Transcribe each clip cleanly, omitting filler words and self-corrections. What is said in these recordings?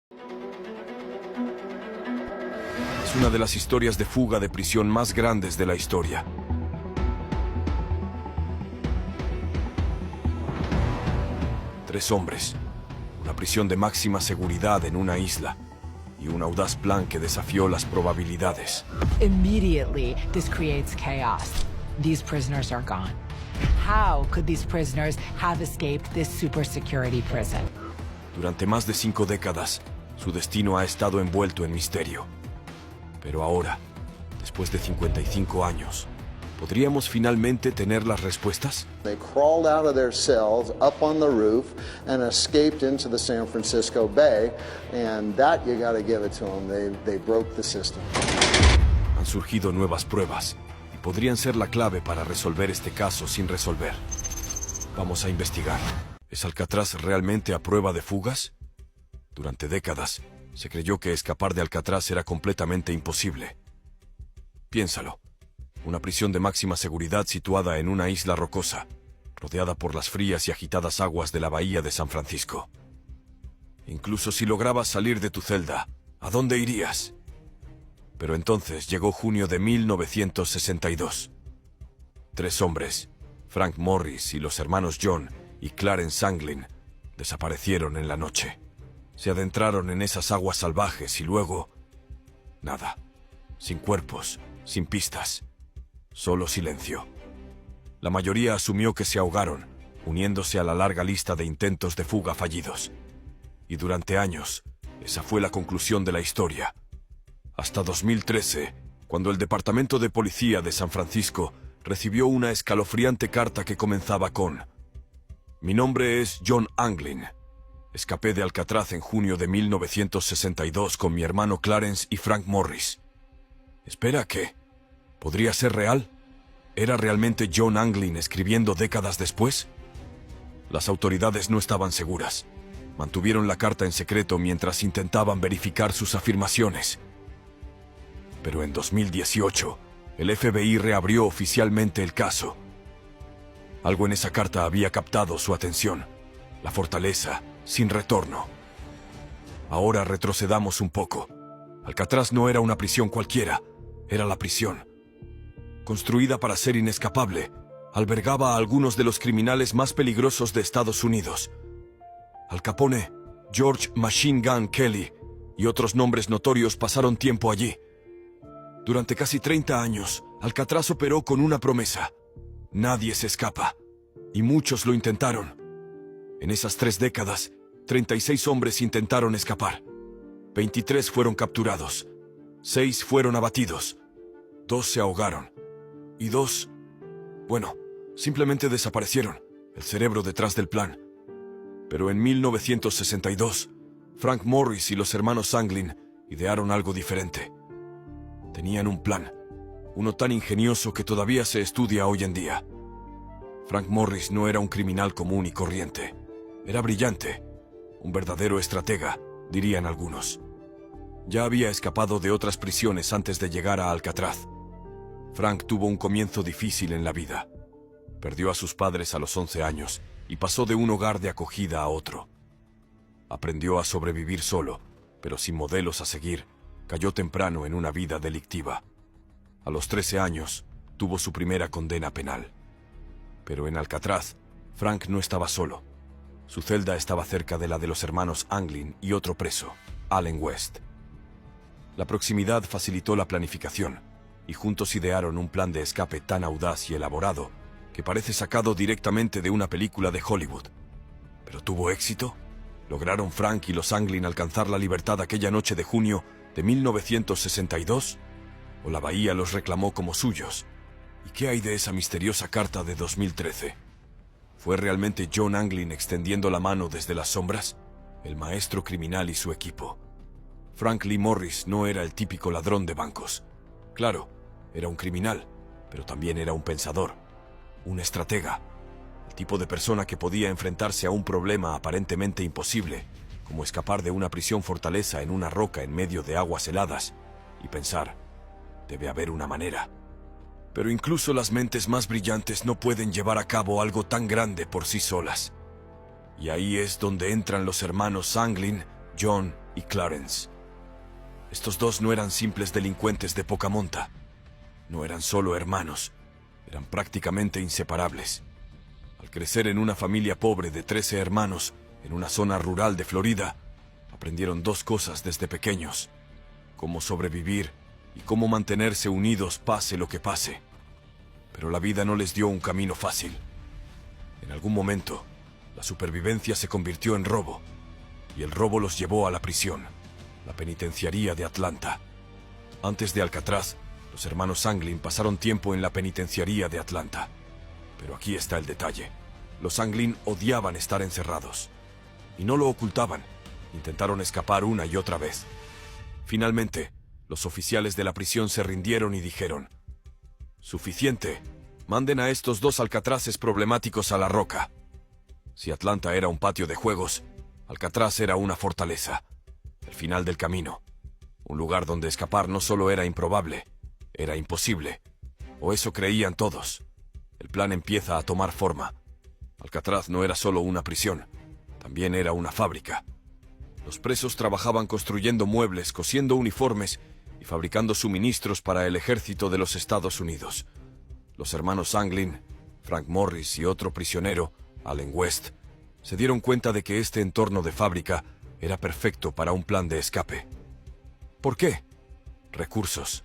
Es una de las historias de fuga de prisión más grandes de la historia. Tres hombres, una prisión de máxima seguridad en una isla y un audaz plan que desafió las probabilidades. Immediately, this creates chaos. These prisoners are gone. How could these prisoners have escaped this super security prison? Durante más de 5 décadas, su destino ha estado envuelto en misterio. Pero ahora, después de 55 años, ¿podríamos finalmente tener las respuestas? They crawled out of their cells up on the roof and escaped into the San Francisco Bay, and that you got to give it to them. They broke the system. Han surgido nuevas pruebas y podrían ser la clave para resolver este caso sin resolver. Vamos a investigar. ¿Es Alcatraz realmente a prueba de fugas? Durante décadas, se creyó que escapar de Alcatraz era completamente imposible. Piénsalo. Una prisión de máxima seguridad situada en una isla rocosa, rodeada por las frías y agitadas aguas de la bahía de San Francisco. Incluso si lograbas salir de tu celda, ¿a dónde irías? Pero entonces llegó junio de 1962. Tres hombres, Frank Morris y los hermanos John y Clarence Anglin, desaparecieron en la noche. Se adentraron en esas aguas salvajes y luego... nada. Sin cuerpos, sin pistas. Solo silencio. La mayoría asumió que se ahogaron, uniéndose a la larga lista de intentos de fuga fallidos. Y durante años, esa fue la conclusión de la historia. Hasta 2013, cuando el Departamento de Policía de San Francisco recibió una escalofriante carta que comenzaba con: Mi nombre es John Anglin. Escapé de Alcatraz en junio de 1962 con mi hermano Clarence y Frank Morris. Espera, ¿qué? ¿Podría ser real? ¿Era realmente John Anglin escribiendo décadas después? Las autoridades no estaban seguras. Mantuvieron la carta en secreto mientras intentaban verificar sus afirmaciones. Pero en 2018, el FBI reabrió oficialmente el caso. Algo en esa carta había captado su atención. La fortaleza sin retorno. Ahora retrocedamos un poco. Alcatraz no era una prisión cualquiera, era la prisión. Construida para ser inescapable, albergaba a algunos de los criminales más peligrosos de Estados Unidos. Al Capone, George Machine Gun Kelly y otros nombres notorios pasaron tiempo allí. Durante casi 30 años, Alcatraz operó con una promesa: nadie se escapa. Y muchos lo intentaron. En esas 3 décadas, 36 hombres intentaron escapar. 23 fueron capturados. 6 fueron abatidos. 2 se ahogaron. Y 2, bueno, simplemente desaparecieron. El cerebro detrás del plan. Pero en 1962, Frank Morris y los hermanos Anglin idearon algo diferente. Tenían un plan, uno tan ingenioso que todavía se estudia hoy en día. Frank Morris no era un criminal común y corriente. Era brillante, un verdadero estratega, dirían algunos. Ya había escapado de otras prisiones antes de llegar a Alcatraz. Frank tuvo un comienzo difícil en la vida. Perdió a sus padres a los 11 años y pasó de un hogar de acogida a otro. Aprendió a sobrevivir solo, pero sin modelos a seguir. Cayó temprano en una vida delictiva. A los 13 años, tuvo su primera condena penal. Pero en Alcatraz, Frank no estaba solo. Su celda estaba cerca de la de los hermanos Anglin y otro preso, Allen West. La proximidad facilitó la planificación, y juntos idearon un plan de escape tan audaz y elaborado que parece sacado directamente de una película de Hollywood. ¿Pero tuvo éxito? ¿Lograron Frank y los Anglin alcanzar la libertad aquella noche de junio de 1962? ¿O la bahía los reclamó como suyos? ¿Y qué hay de esa misteriosa carta de 2013? ¿Fue realmente John Anglin extendiendo la mano desde las sombras? El maestro criminal y su equipo. Frank Lee Morris no era el típico ladrón de bancos. Claro, era un criminal, pero también era un pensador, un estratega, el tipo de persona que podía enfrentarse a un problema aparentemente imposible, como escapar de una prisión fortaleza en una roca en medio de aguas heladas, y pensar, debe haber una manera. Pero incluso las mentes más brillantes no pueden llevar a cabo algo tan grande por sí solas. Y ahí es donde entran los hermanos Anglin, John y Clarence. Estos dos no eran simples delincuentes de poca monta. No eran solo hermanos, eran prácticamente inseparables. Al crecer en una familia pobre de 13 hermanos, en una zona rural de Florida, aprendieron dos cosas desde pequeños: cómo sobrevivir y cómo mantenerse unidos pase lo que pase. Pero la vida no les dio un camino fácil. En algún momento, la supervivencia se convirtió en robo, y el robo los llevó a la prisión, la penitenciaría de Atlanta. Antes de Alcatraz, los hermanos Anglin pasaron tiempo en la penitenciaría de Atlanta. Pero aquí está el detalle. Los Anglin odiaban estar encerrados. Y no lo ocultaban. Intentaron escapar una y otra vez. Finalmente, los oficiales de la prisión se rindieron y dijeron: «Suficiente. Manden a estos dos alcatraces problemáticos a la roca». Si Atlanta era un patio de juegos, Alcatraz era una fortaleza. El final del camino. Un lugar donde escapar no solo era improbable, era imposible. O eso creían todos. El plan empieza a tomar forma. Alcatraz no era solo una prisión, también era una fábrica. Los presos trabajaban construyendo muebles, cosiendo uniformes y fabricando suministros para el ejército de los Estados Unidos. Los hermanos Anglin, Frank Morris y otro prisionero, Allen West, se dieron cuenta de que este entorno de fábrica era perfecto para un plan de escape. ¿Por qué? Recursos.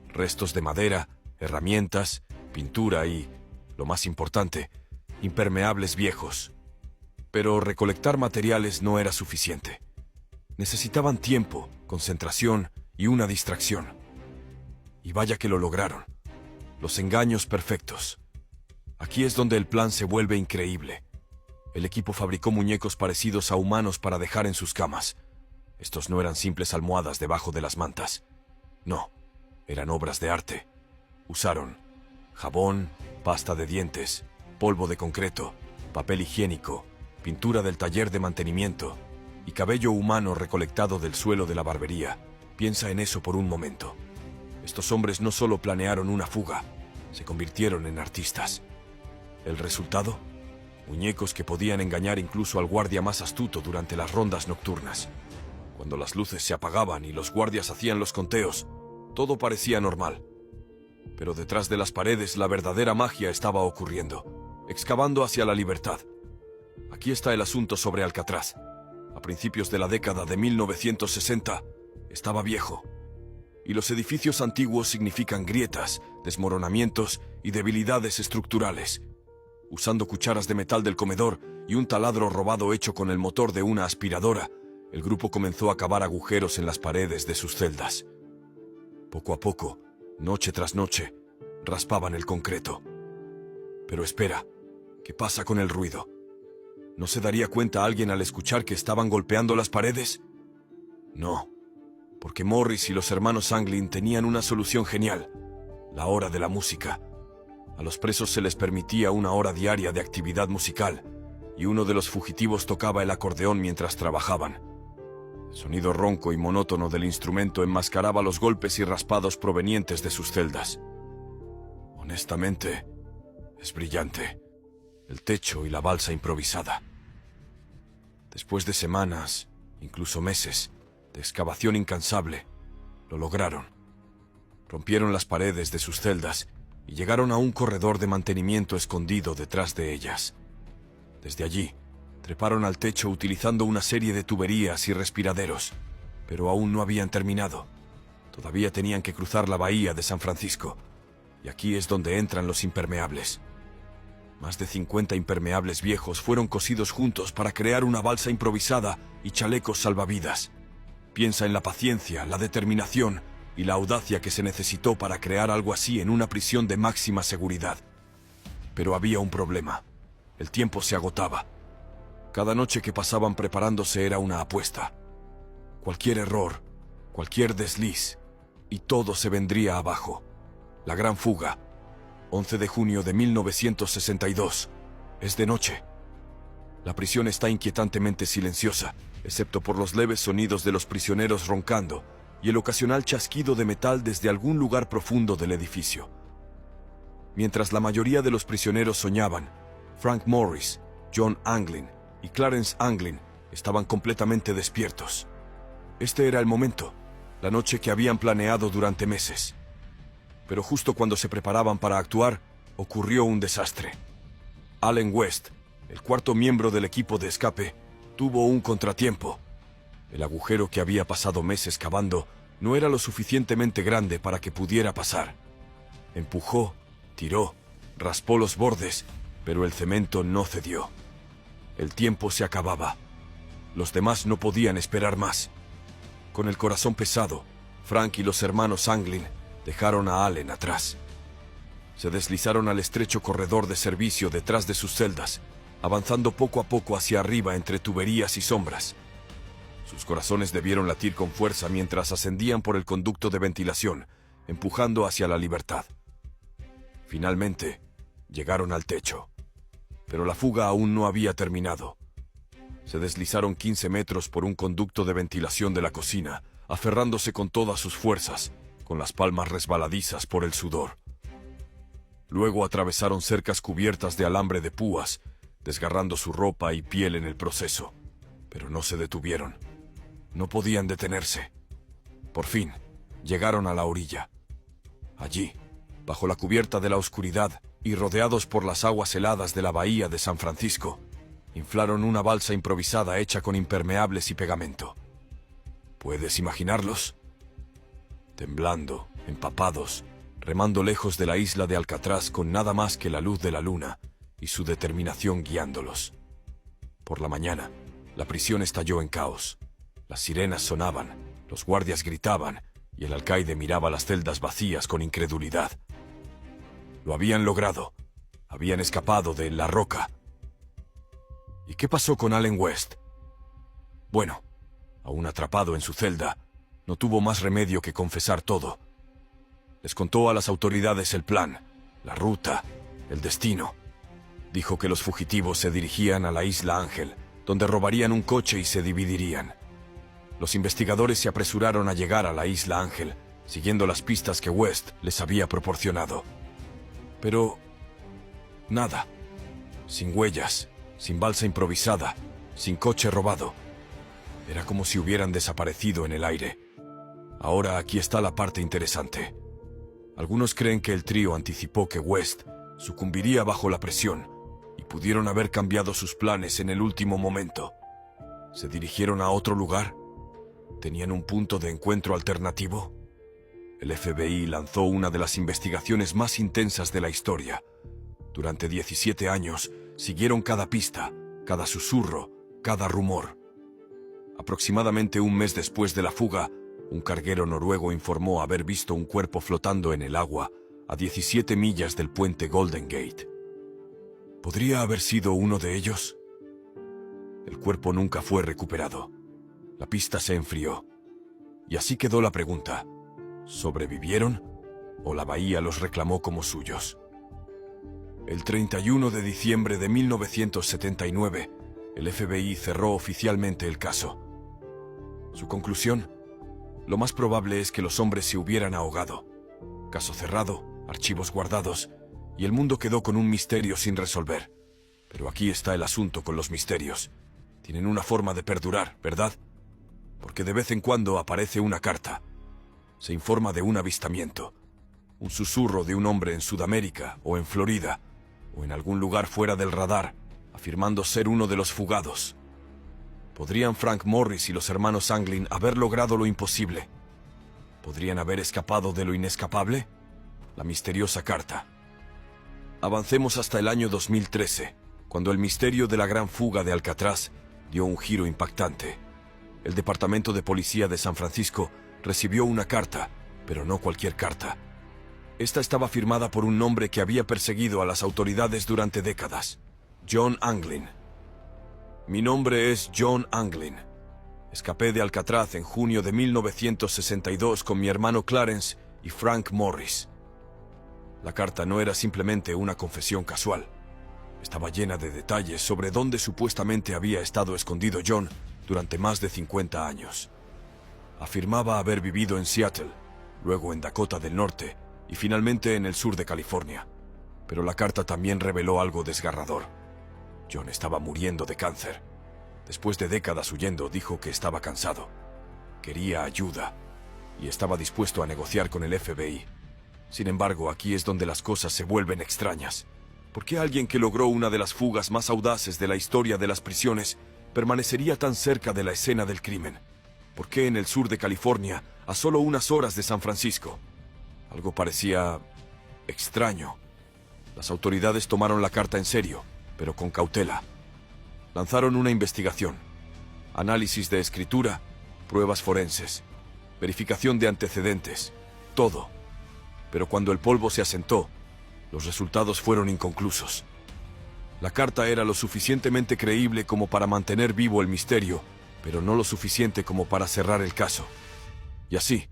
Restos de madera, herramientas, pintura y, lo más importante, impermeables viejos. Pero recolectar materiales no era suficiente. Necesitaban tiempo, concentración y una distracción. Y vaya que lo lograron. Los engaños perfectos. Aquí es donde el plan se vuelve increíble. El equipo fabricó muñecos parecidos a humanos para dejar en sus camas. Estos no eran simples almohadas debajo de las mantas. No, eran obras de arte. Usaron jabón, pasta de dientes, polvo de concreto, papel higiénico, pintura del taller de mantenimiento y cabello humano recolectado del suelo de la barbería. Piensa en eso por un momento. Estos hombres no solo planearon una fuga, se convirtieron en artistas. ¿El resultado? Muñecos que podían engañar incluso al guardia más astuto durante las rondas nocturnas. Cuando las luces se apagaban y los guardias hacían los conteos, todo parecía normal. Pero detrás de las paredes la verdadera magia estaba ocurriendo, excavando hacia la libertad. Aquí está el asunto sobre Alcatraz. A principios de la década de 1960, estaba viejo. Y los edificios antiguos significan grietas, desmoronamientos y debilidades estructurales. Usando cucharas de metal del comedor y un taladro robado hecho con el motor de una aspiradora, el grupo comenzó a cavar agujeros en las paredes de sus celdas. Poco a poco, noche tras noche, raspaban el concreto. Pero espera, ¿qué pasa con el ruido? ¿No se daría cuenta alguien al escuchar que estaban golpeando las paredes? No, porque Morris y los hermanos Anglin tenían una solución genial: la hora de la música. A los presos se les permitía una hora diaria de actividad musical, y uno de los fugitivos tocaba el acordeón mientras trabajaban. El sonido ronco y monótono del instrumento enmascaraba los golpes y raspados provenientes de sus celdas. Honestamente, es brillante. El techo y la balsa improvisada. Después de semanas, incluso meses, de excavación incansable, lo lograron. Rompieron las paredes de sus celdas y llegaron a un corredor de mantenimiento escondido detrás de ellas. Desde allí, treparon al techo utilizando una serie de tuberías y respiraderos, pero aún no habían terminado. Todavía tenían que cruzar la bahía de San Francisco, y aquí es donde entran los impermeables. Más de 50 impermeables viejos fueron cosidos juntos para crear una balsa improvisada y chalecos salvavidas. Piensa en la paciencia, la determinación y la audacia que se necesitó para crear algo así en una prisión de máxima seguridad. Pero había un problema. El tiempo se agotaba. Cada noche que pasaban preparándose era una apuesta. Cualquier error, cualquier desliz, y todo se vendría abajo. La gran fuga. 11 de junio de 1962. Es de noche. La prisión está inquietantemente silenciosa, excepto por los leves sonidos de los prisioneros roncando y el ocasional chasquido de metal desde algún lugar profundo del edificio. Mientras la mayoría de los prisioneros soñaban, Frank Morris, John Anglin y Clarence Anglin estaban completamente despiertos. Este era el momento, la noche que habían planeado durante meses. Pero justo cuando se preparaban para actuar, ocurrió un desastre. Allen West, el cuarto miembro del equipo de escape, tuvo un contratiempo. El agujero que había pasado meses cavando no era lo suficientemente grande para que pudiera pasar. Empujó, tiró, raspó los bordes, pero el cemento no cedió. El tiempo se acababa. Los demás no podían esperar más. Con el corazón pesado, Frank y los hermanos Anglin dejaron a Allen atrás. Se deslizaron al estrecho corredor de servicio detrás de sus celdas, avanzando poco a poco hacia arriba entre tuberías y sombras. Sus corazones debieron latir con fuerza mientras ascendían por el conducto de ventilación, empujando hacia la libertad. Finalmente, llegaron al techo. Pero la fuga aún no había terminado. Se deslizaron 15 metros por un conducto de ventilación de la cocina, aferrándose con todas sus fuerzas, con las palmas resbaladizas por el sudor. Luego atravesaron cercas cubiertas de alambre de púas, desgarrando su ropa y piel en el proceso. Pero no se detuvieron. No podían detenerse. Por fin, llegaron a la orilla. Allí, bajo la cubierta de la oscuridad y rodeados por las aguas heladas de la bahía de San Francisco, inflaron una balsa improvisada hecha con impermeables y pegamento. ¿Puedes imaginarlos? Temblando, empapados, remando lejos de la isla de Alcatraz con nada más que la luz de la luna y su determinación guiándolos. Por la mañana, la prisión estalló en caos. Las sirenas sonaban, los guardias gritaban y el alcaide miraba las celdas vacías con incredulidad. Lo habían logrado. Habían escapado de La Roca. ¿Y qué pasó con Allen West? Bueno, aún atrapado en su celda, no tuvo más remedio que confesar todo. Les contó a las autoridades el plan, la ruta, el destino. Dijo que los fugitivos se dirigían a la Isla Ángel, donde robarían un coche y se dividirían. Los investigadores se apresuraron a llegar a la Isla Ángel, siguiendo las pistas que West les había proporcionado. Pero nada. Sin huellas, sin balsa improvisada, sin coche robado. Era como si hubieran desaparecido en el aire. Ahora aquí está la parte interesante. Algunos creen que el trío anticipó que West sucumbiría bajo la presión y pudieron haber cambiado sus planes en el último momento. ¿Se dirigieron a otro lugar? ¿Tenían un punto de encuentro alternativo? El FBI lanzó una de las investigaciones más intensas de la historia. Durante 17 años, siguieron cada pista, cada susurro, cada rumor. Aproximadamente un mes después de la fuga, un carguero noruego informó haber visto un cuerpo flotando en el agua a 17 millas del puente Golden Gate. ¿Podría haber sido uno de ellos? El cuerpo nunca fue recuperado. La pista se enfrió. Y así quedó la pregunta: ¿sobrevivieron o la bahía los reclamó como suyos? El 31 de diciembre de 1979, el FBI cerró oficialmente el caso. Su conclusión: lo más probable es que los hombres se hubieran ahogado. Caso cerrado, archivos guardados, y el mundo quedó con un misterio sin resolver. Pero aquí está el asunto con los misterios. Tienen una forma de perdurar, ¿verdad? Porque de vez en cuando aparece una carta. Se informa de un avistamiento, un susurro de un hombre en Sudamérica o en Florida, o en algún lugar fuera del radar, afirmando ser uno de los fugados. ¿Podrían Frank Morris y los hermanos Anglin haber logrado lo imposible? ¿Podrían haber escapado de lo inescapable? La misteriosa carta. Avancemos hasta el año 2013, cuando el misterio de la gran fuga de Alcatraz dio un giro impactante. El Departamento de Policía de San Francisco recibió una carta, pero no cualquier carta. Esta estaba firmada por un hombre que había perseguido a las autoridades durante décadas: John Anglin. Mi nombre es John Anglin. Escapé de Alcatraz en junio de 1962 con mi hermano Clarence y Frank Morris. La carta no era simplemente una confesión casual. Estaba llena de detalles sobre dónde supuestamente había estado escondido John durante más de 50 años. Afirmaba haber vivido en Seattle, luego en Dakota del Norte y finalmente en el sur de California. Pero la carta también reveló algo desgarrador. John estaba muriendo de cáncer. Después de décadas huyendo, dijo que estaba cansado. quería ayuda y estaba dispuesto a negociar con el FBI. Sin embargo, aquí es donde las cosas se vuelven extrañas. ¿Por qué alguien que logró una de las fugas más audaces de la historia de las prisiones permanecería tan cerca de la escena del crimen? ¿Por qué en el sur de California, a solo unas horas de San Francisco? Algo parecía extraño. Las autoridades tomaron la carta en serio, pero con cautela. Lanzaron una investigación, análisis de escritura, pruebas forenses, verificación de antecedentes, todo. Pero cuando el polvo se asentó, los resultados fueron inconclusos. La carta era lo suficientemente creíble como para mantener vivo el misterio, pero no lo suficiente como para cerrar el caso. Y así,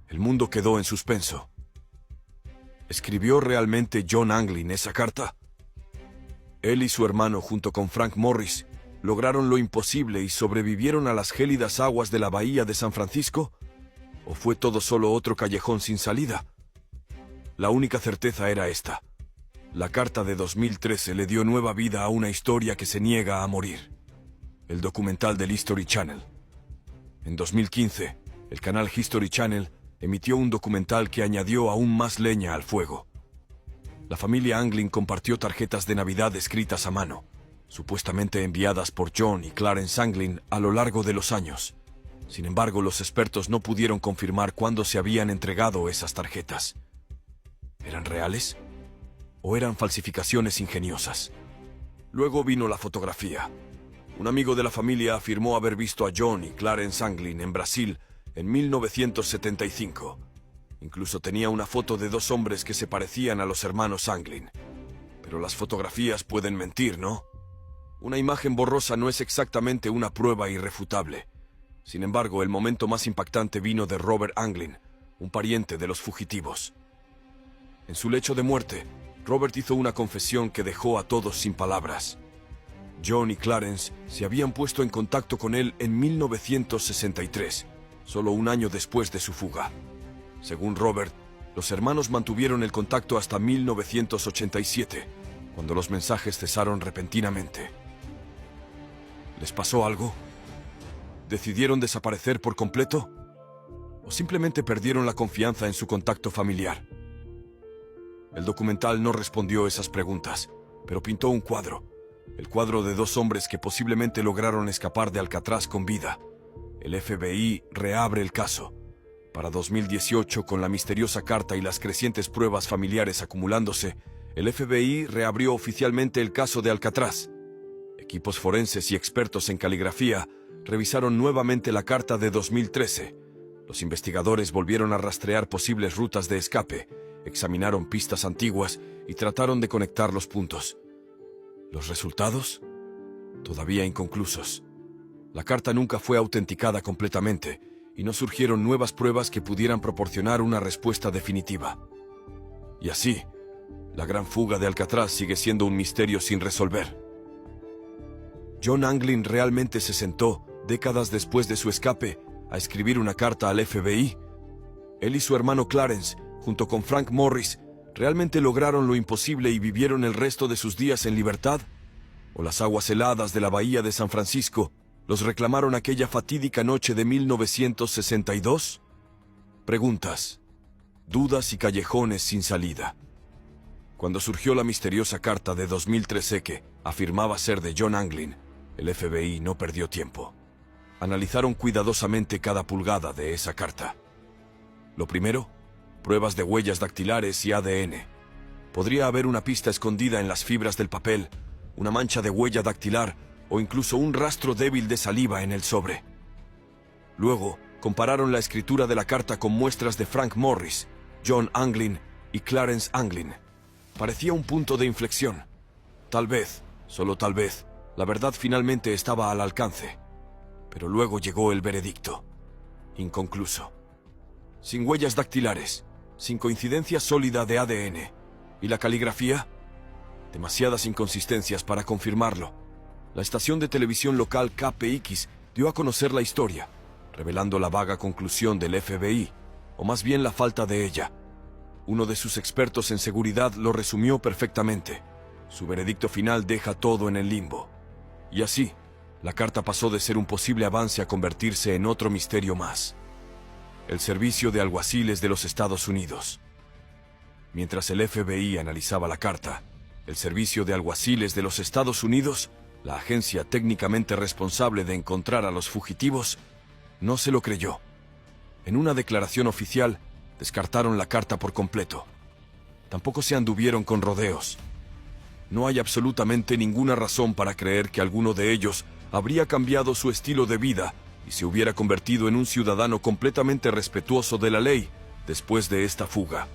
el mundo quedó en suspenso. ¿Escribió realmente John Anglin esa carta? Él y su hermano, junto con Frank Morris, lograron lo imposible y sobrevivieron a las gélidas aguas de la bahía de San Francisco. ¿O fue todo solo otro callejón sin salida? La única certeza era esta. La carta de 2013 le dio nueva vida a una historia que se niega a morir. El documental del History Channel. En 2015, el canal History Channel emitió un documental que añadió aún más leña al fuego. La familia Anglin compartió tarjetas de Navidad escritas a mano, supuestamente enviadas por John y Clarence Anglin a lo largo de los años. Sin embargo, los expertos no pudieron confirmar cuándo se habían entregado esas tarjetas. ¿Eran reales? ¿O eran falsificaciones ingeniosas? Luego vino la fotografía. Un amigo de la familia afirmó haber visto a John y Clarence Anglin en Brasil en 1975. Incluso tenía una foto de dos hombres que se parecían a los hermanos Anglin. Pero las fotografías pueden mentir, ¿no? Una imagen borrosa no es exactamente una prueba irrefutable. Sin embargo, el momento más impactante vino de Robert Anglin, un pariente de los fugitivos. En su lecho de muerte, Robert hizo una confesión que dejó a todos sin palabras. John y Clarence se habían puesto en contacto con él en 1963, solo un año después de su fuga. Según Robert, los hermanos mantuvieron el contacto hasta 1987, cuando los mensajes cesaron repentinamente. ¿Les pasó algo? ¿Decidieron desaparecer por completo? ¿O simplemente perdieron la confianza en su contacto familiar? El documental no respondió esas preguntas, pero pintó un cuadro. El cuadro de dos hombres que posiblemente lograron escapar de Alcatraz con vida. El FBI reabre el caso. Para 2018, con la misteriosa carta y las crecientes pruebas familiares acumulándose, el FBI reabrió oficialmente el caso de Alcatraz. Equipos forenses y expertos en caligrafía revisaron nuevamente la carta de 2013. Los investigadores volvieron a rastrear posibles rutas de escape, examinaron pistas antiguas y trataron de conectar los puntos. ¿Los resultados? Todavía inconclusos. La carta nunca fue autenticada completamente y no surgieron nuevas pruebas que pudieran proporcionar una respuesta definitiva. Y así, la gran fuga de Alcatraz sigue siendo un misterio sin resolver. ¿John Anglin realmente se sentó, décadas después de su escape, a escribir una carta al FBI? Él y su hermano Clarence, junto con Frank Morris, ¿realmente lograron lo imposible y vivieron el resto de sus días en libertad? ¿O las aguas heladas de la bahía de San Francisco los reclamaron aquella fatídica noche de 1962? Preguntas, dudas y callejones sin salida. Cuando surgió la misteriosa carta de 2013 que afirmaba ser de John Anglin, el FBI no perdió tiempo. Analizaron cuidadosamente cada pulgada de esa carta. Lo primero, pruebas de huellas dactilares y ADN. Podría haber una pista escondida en las fibras del papel, una mancha de huella dactilar o incluso un rastro débil de saliva en el sobre. Luego, compararon la escritura de la carta con muestras de Frank Morris, John Anglin y Clarence Anglin. Parecía un punto de inflexión. Tal vez, solo tal vez, la verdad finalmente estaba al alcance. Pero luego llegó el veredicto. Inconcluso. Sin huellas dactilares, sin coincidencia sólida de ADN. ¿Y la caligrafía? Demasiadas inconsistencias para confirmarlo. La estación de televisión local KPX dio a conocer la historia, revelando la vaga conclusión del FBI, o más bien la falta de ella. Uno de sus expertos en seguridad lo resumió perfectamente. Su veredicto final deja todo en el limbo. Y así, La carta pasó de ser un posible avance a convertirse en otro misterio más. El Servicio de Alguaciles de los Estados Unidos. Mientras el FBI analizaba la carta, el Servicio de Alguaciles de los Estados Unidos, la agencia técnicamente responsable de encontrar a los fugitivos, no se lo creyó. En una declaración oficial, descartaron la carta por completo. Tampoco se anduvieron con rodeos. No hay absolutamente ninguna razón para creer que alguno de ellos habría cambiado su estilo de vida y se hubiera convertido en un ciudadano completamente respetuoso de la ley después de esta fuga.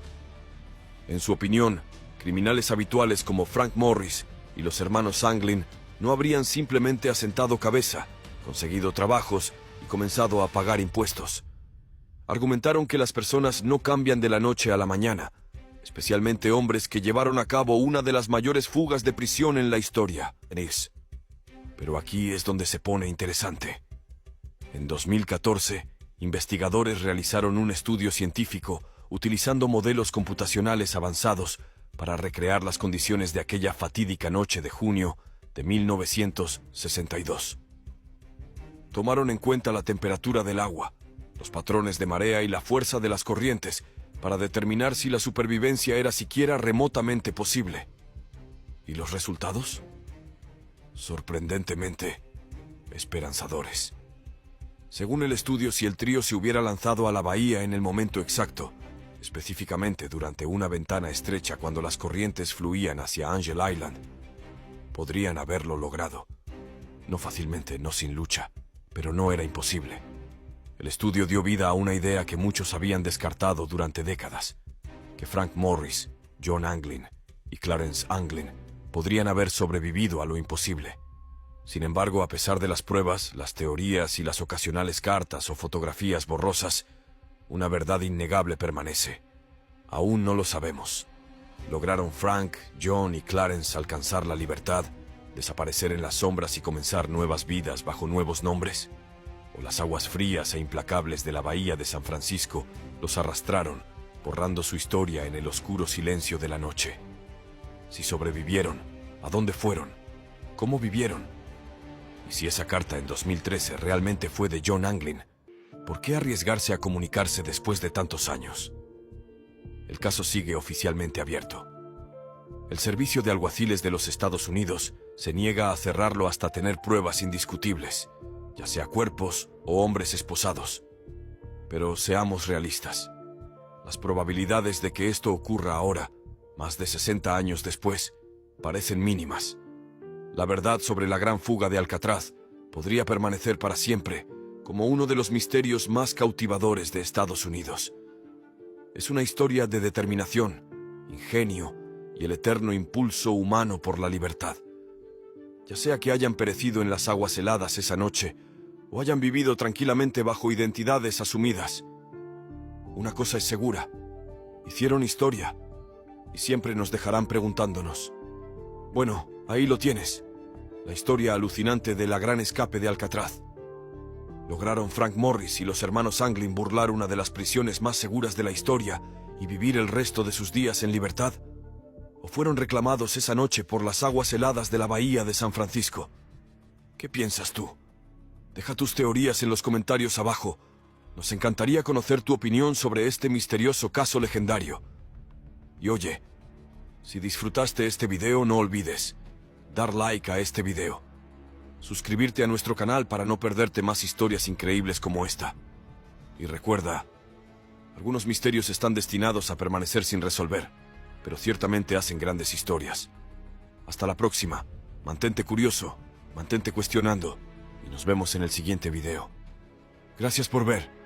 En su opinión, criminales habituales como Frank Morris y los hermanos Anglin no habrían simplemente asentado cabeza, conseguido trabajos y comenzado a pagar impuestos. Argumentaron que las personas no cambian de la noche a la mañana, especialmente hombres que llevaron a cabo una de las mayores fugas de prisión en la historia. Pero aquí es donde se pone interesante. En 2014, investigadores realizaron un estudio científico utilizando modelos computacionales avanzados para recrear las condiciones de aquella fatídica noche de junio de 1962. Tomaron en cuenta la temperatura del agua, los patrones de marea y la fuerza de las corrientes para determinar si la supervivencia era siquiera remotamente posible. ¿Y los resultados? Sorprendentemente esperanzadores. Según el estudio, si el trío se hubiera lanzado a la bahía en el momento exacto, específicamente durante una ventana estrecha cuando las corrientes fluían hacia Angel Island, podrían haberlo logrado. No fácilmente, no sin lucha, pero no era imposible. El estudio dio vida a una idea que muchos habían descartado durante décadas, que Frank Morris, John Anglin y Clarence Anglin podrían haber sobrevivido a lo imposible. Sin embargo, a pesar de las pruebas, las teorías y las ocasionales cartas o fotografías borrosas, una verdad innegable permanece. Aún no lo sabemos. ¿Lograron Frank, John y Clarence alcanzar la libertad, desaparecer en las sombras y comenzar nuevas vidas bajo nuevos nombres? ¿O las aguas frías e implacables de la bahía de San Francisco los arrastraron, borrando su historia en el oscuro silencio de la noche? Si sobrevivieron, ¿a dónde fueron? ¿Cómo vivieron? Y si esa carta en 2013 realmente fue de John Anglin, ¿por qué arriesgarse a comunicarse después de tantos años? El caso sigue oficialmente abierto. El Servicio de Alguaciles de los Estados Unidos se niega a cerrarlo hasta tener pruebas indiscutibles, ya sea cuerpos o hombres esposados. Pero seamos realistas. Las probabilidades de que esto ocurra ahora, más de 60 años después, parecen mínimas. La verdad sobre la gran fuga de Alcatraz podría permanecer para siempre como uno de los misterios más cautivadores de Estados Unidos. Es una historia de determinación, ingenio y el eterno impulso humano por la libertad. Ya sea que hayan perecido en las aguas heladas esa noche o hayan vivido tranquilamente bajo identidades asumidas, una cosa es segura: hicieron historia y siempre nos dejarán preguntándonos. Bueno, ahí lo tienes, la historia alucinante de la gran escape de Alcatraz. ¿Lograron Frank Morris y los hermanos Anglin burlar una de las prisiones más seguras de la historia y vivir el resto de sus días en libertad? ¿O fueron reclamados esa noche por las aguas heladas de la bahía de San Francisco? ¿Qué piensas tú? Deja tus teorías en los comentarios abajo. Nos encantaría conocer tu opinión sobre este misterioso caso legendario. Y oye, si disfrutaste este video, no olvides dar like a este video, suscribirte a nuestro canal para no perderte más historias increíbles como esta. Y recuerda, algunos misterios están destinados a permanecer sin resolver, pero ciertamente hacen grandes historias. Hasta la próxima. Mantente curioso, mantente cuestionando, y nos vemos en el siguiente video. Gracias por ver.